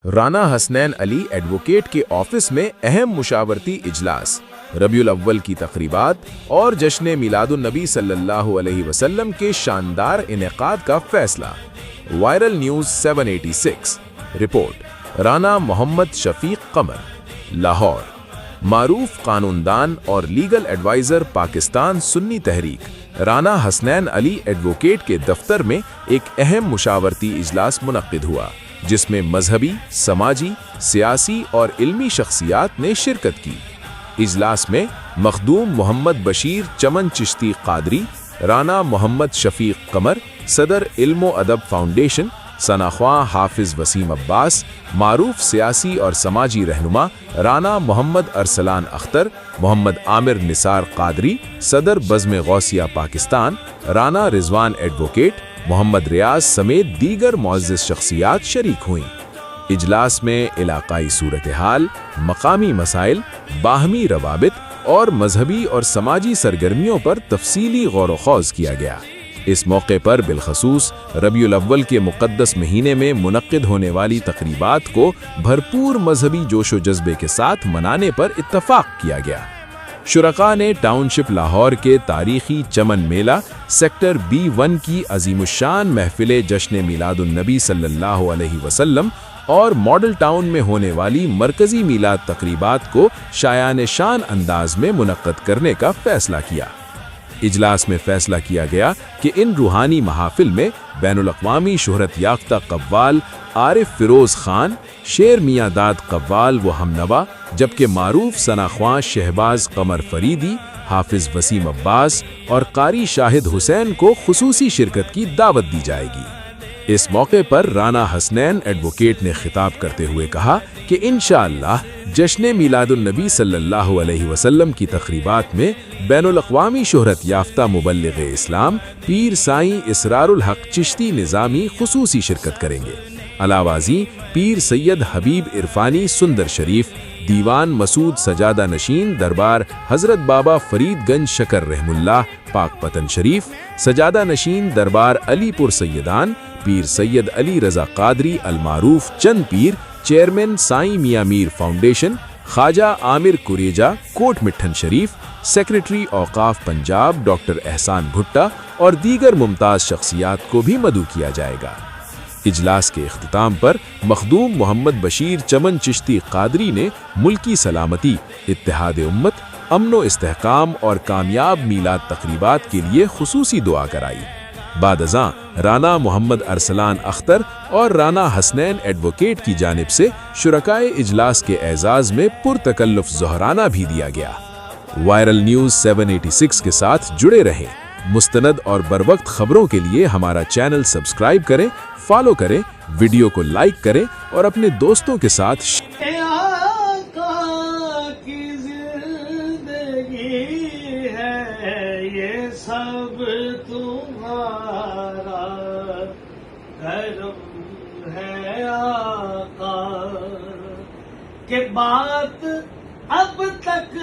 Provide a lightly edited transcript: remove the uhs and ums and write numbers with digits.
رانا حسنین علی advocate کے office میں اہم مشاورتی اجلاس، ربیع الاول کی تقریبات اور جشن میلاد النبی صلی اللہ علیہ وسلم کے شاندار انعقاد کا فیصلہ۔ وائرل نیوز 786 رپورٹ۔ رانا محمد شفیق قمر، لاہور۔ معروف قانوندان اور لیگل ایڈوائزر پاکستان سنی تحریک رانا حسنین علی ایڈوکیٹ کے دفتر میں ایک اہم مشاورتی اجلاس منعقد ہوا، جس میں مذہبی، سماجی، سیاسی اور علمی شخصیات نے شرکت کی۔ اجلاس میں مخدوم محمد بشیر چمن چشتی قادری، رانا محمد شفیق قمر، صدر علم و ادب فاؤنڈیشن، ثناءخواں حافظ وسیم عباس، معروف سیاسی اور سماجی رہنما رانا محمد ارسلان اختر، محمد عامر نثار قادری، صدر بزم غوثیہ پاکستان، رانا رضوان ایڈوکیٹ، محمد ریاض سمیت دیگر معزز شخصیات شریک ہوئیں۔ اجلاس میں علاقائی صورتحال، مقامی مسائل، باہمی روابط اور مذہبی اور سماجی سرگرمیوں پر تفصیلی غور و خوض کیا گیا۔ اس موقع پر بالخصوص ربیع الاول کے مقدس مہینے میں منعقد ہونے والی تقریبات کو بھرپور مذہبی جوش و جذبے کے ساتھ منانے پر اتفاق کیا گیا۔ شرکاء نے ٹاؤن شپ لاہور کے تاریخی چمن میلہ سیکٹر B1 کی عظیم الشان محفل جشن میلاد النبی صلی اللہ علیہ وسلم اور ماڈل ٹاؤن میں ہونے والی مرکزی میلاد تقریبات کو شایان شان انداز میں منعقد کرنے کا فیصلہ کیا۔ اجلاس میں فیصلہ کیا گیا کہ ان روحانی محافل میں بین الاقوامی شہرت یافتہ قوال عارف فیروز خان، شیر میاں داد قوال و ہمنوا، جبکہ معروف ثناءخواں شہباز قمر فریدی، حافظ وسیم عباس اور قاری شاہد حسین کو خصوصی شرکت کی دعوت دی جائے گی۔ اس موقع پر رانا حسنین ایڈوکیٹ نے خطاب کرتے ہوئے کہا کہ انشاءاللہ جشن میلاد النبی صلی اللہ علیہ وسلم کی تقریبات میں بین الاقوامی شہرت یافتہ مبلغ اسلام پیر سائیں اسرار الحق چشتی نظامی خصوصی شرکت کریں گے۔ علاوہ ازیں پیر سید حبیب عرفانی سندر شریف، دیوان مسعود سجادہ نشین دربار حضرت بابا فرید گنج شکر رحم اللہ پاک پتن شریف، سجادہ نشین دربار علی پور سیدان، پیر سید علی رضا قادری المعروف چند پیر، چیئرمین سائیں میاں میر فاؤنڈیشن، خواجہ عامر کوریجا کوٹ مٹھن شریف، سیکریٹری اوقاف پنجاب ڈاکٹر احسان بھٹا اور دیگر ممتاز شخصیات کو بھی مدعو کیا جائے گا۔ اجلاس کے اختتام پر مخدوم محمد بشیر چمن چشتی قادری نے ملکی سلامتی، اتحاد امت، امن و استحکام اور کامیاب میلاد تقریبات کے لیے خصوصی دعا کرائی۔ بعد ازاں رانا محمد ارسلان اختر اور رانا حسنین ایڈوکیٹ کی جانب سے شرکائے اجلاس کے اعزاز میں پرتکلف ظہرانہ بھی دیا گیا۔ وائرل نیوز 786 کے ساتھ جڑے رہیں۔ مستند اور بروقت خبروں کے لیے ہمارا چینل سبسکرائب کریں، فالو کریں، ویڈیو کو لائک کریں اور اپنے دوستوں کے ساتھ سب تمہارا کرم ہے آقا، کہ بات اب تک